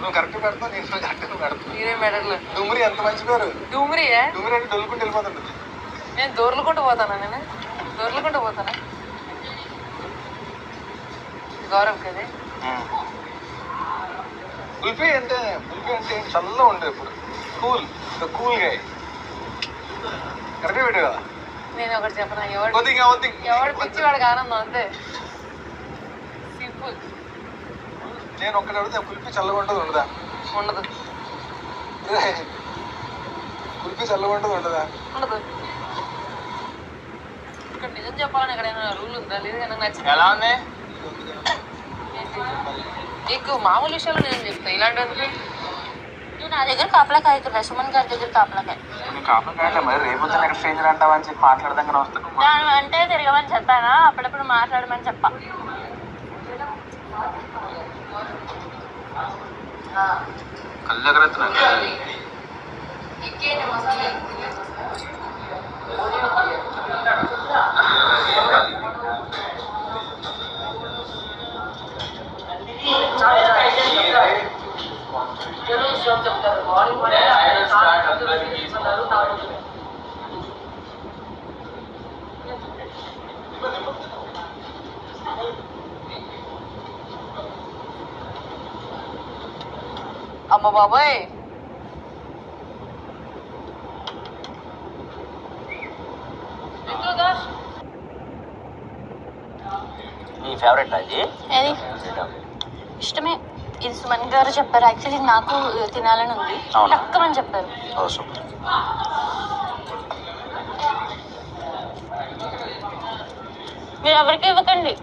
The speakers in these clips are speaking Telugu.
నువ్వు కరెక్ట్ పెడతావు, నేను కరెక్ట్ పెడతాను. మీరేం పెట్టట్లేదు. డూమరి ఎంత మంచి పేరు. డూమరియా? డూమరి అంటే డొల్లుకుంటూ వెళ్ళిపోతుంది. నేను దొర్లుకుంటూ పోతానా? నేను దొర్లుకుంటూ పోతానా? గౌరవ్ కదే. కుల్ఫీ అంటే చల్లగా ఉంటుంది ఇప్పుడు. కూల్ గా కరెక్ట్ పెట్టు కదా. నేను ఒకటి చెప్పనా, ఎవడు పిచ్చివాడికి ఆనందం అంతే. సింపుల్. నేను ఒక్కటి అడిగితే కుల్ఫీ చల్లగా ఉంటుంది ఉండదా? ఉండదు. కుల్ఫీ చల్లగా ఉంటుంది ఉండదా? ఉండదు. ఇక్కడ నిజం చెప్పాలని ఎక్కడైనా రూల్ ఉందా? లేదు నాకు నచ్చింది. ఎలా ఉంది నీకు మామూలు విషయాలు నేను చెప్తా. ఇలాంటి నువ్వు నా దగ్గర కాపలాకాయ ఇక్కడ సుమన్ గారి దగ్గర కాపలాకాయ. మరి రేపు ఇక్కడ స్ట్రేంజర్ అంటావని చెప్పి మాట్లాడదాం వస్తాను. దాని అంటే తిరగమని చెప్పానా, అప్పుడప్పుడు మాట్లాడమని చెప్పా. అమ్మ బాబాయ్, మీ ఫేవరెట్ అది? ఏది ఇష్టమే. ఇది సుమన్ గారు చెప్పారు. యాక్చువల్లీ నాకు తినాలని ఉంది, తక్కువని చెప్పారు. మీరు ఎవరికి ఇవ్వకండి.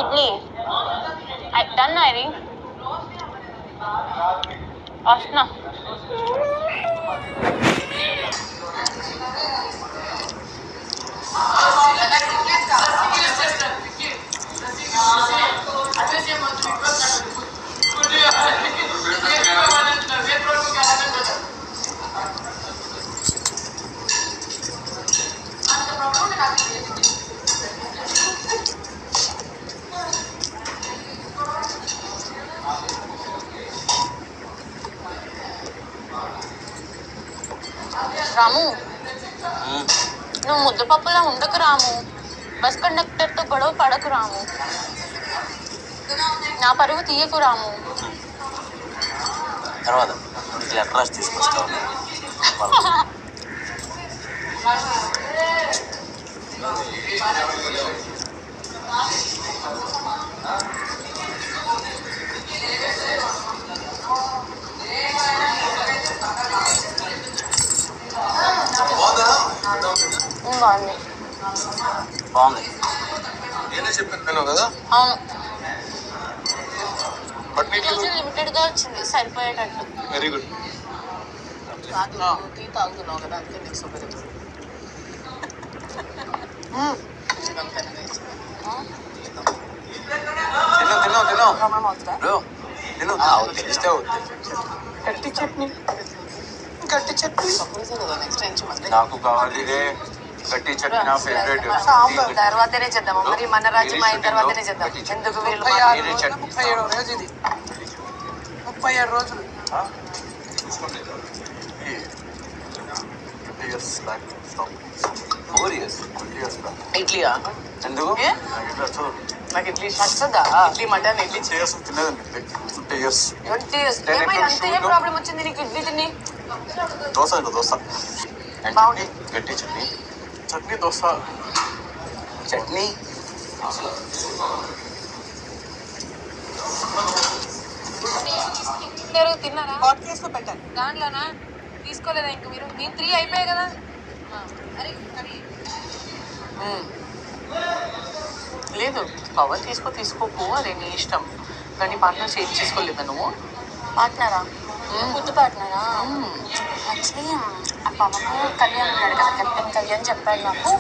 ఇడ్లీ డన్ అది వస్తున్నా. రాము, నువ్వు ముద్దపప్పులా ఉండకు రాము. బస్ కండక్టర్తో గొడవ పడకు రాము. నా పరువు తీయకు రాము. తర్వాత లెటర్ తీసుకొస్తావు. బాగుంది. బాగుంది. నేనే చెప్పాను కదా. అవును, బట్ లిమిటెడ్ గా వచ్చింది, సరిపోయేటట్టు. Very good. టీ తాగుతున్నావు కదా, అందుకే నీకు సౌకర్యం. గట్టి చట్నీ నెక్స్ట్ టైం నాకు కావాలి గట్టి చట్నీ, నా ఫేవరెట్. తర్వాతనే చేద్దాము, మరి మన రాజ్యం అయిన తర్వాతనే చేద్దాం. ఎందుకు వీళ్ళు 37 రోజు ఇది 37 రోజులు. ఇడ్లీయా? ఎందుకు నాకు ఇడ్లీ నచ్చదా? ఇడ్లీ మటన్ ఇడ్లీ తిన్నదండి. 20 years. అంత ఏం ప్రాబ్లం వచ్చింది నీకు ఇడ్లీ తిని? దోశ బాగుంది. గట్టి చట్నీ దోశ చట్నీ. తిన్నారా? పెట్టాను దాంట్లోనా తీసుకోలేదా ఇంక మీరు? నేను 3 అయిపోయాయి కదా. లేదు పవర్ తీసుకోకు, అదే నీ ఇష్టం. కానీ పార్ట్నర్స్ ఏం చేసుకోలేదా నువ్వు? పార్ట్నరా? ఫుడ్ పార్ట్నరా? యాక్చువల్లీ ఆ పవన్ కళ్యాణ్ ఉన్నాడు కదా, కెప్టెన్ కళ్యాణ్ చెప్పాడు నాకు.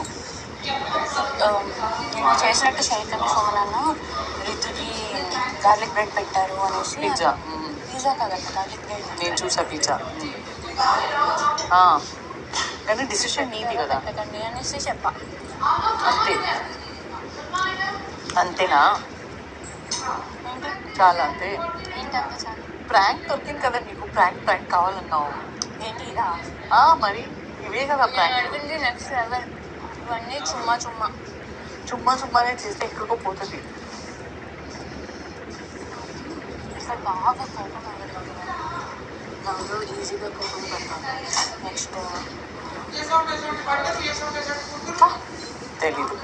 నేను చేసినట్టు శైతన్య ఫోన్ అన్న రితుకి గార్లిక్ బ్రెడ్ పెట్టారు అనేసి. పిజ్జా కదంట, గార్లిక్ బ్రెడ్. నేను చూసా పిజ్జా. కానీ డిసిషన్ నీది కదా. పెట్టకండి అనేసి చెప్పా. అంతే. అంతేనా? ఏంటి చాలా అంతే. ఏంటంటే చాలు. ప్రాంక్ దొరికింది కదా నీకు, ప్రాంక్ కావాలన్నావు. ఏంటి ఇదా? మరి ఇవే కదా నేను ప్రాంక్. అడిగింది నెక్స్ట్ లెవెల్. ఇవన్నీ చుమ్మా చుమ్మానే చేస్తే ఎక్కడికో పోతుంది. ఇక్కడ బాగా కోపం అవ్వలేదు. నాలో ఈజీగా కోపం పడతాను. నెక్స్ట్ తెలీదు.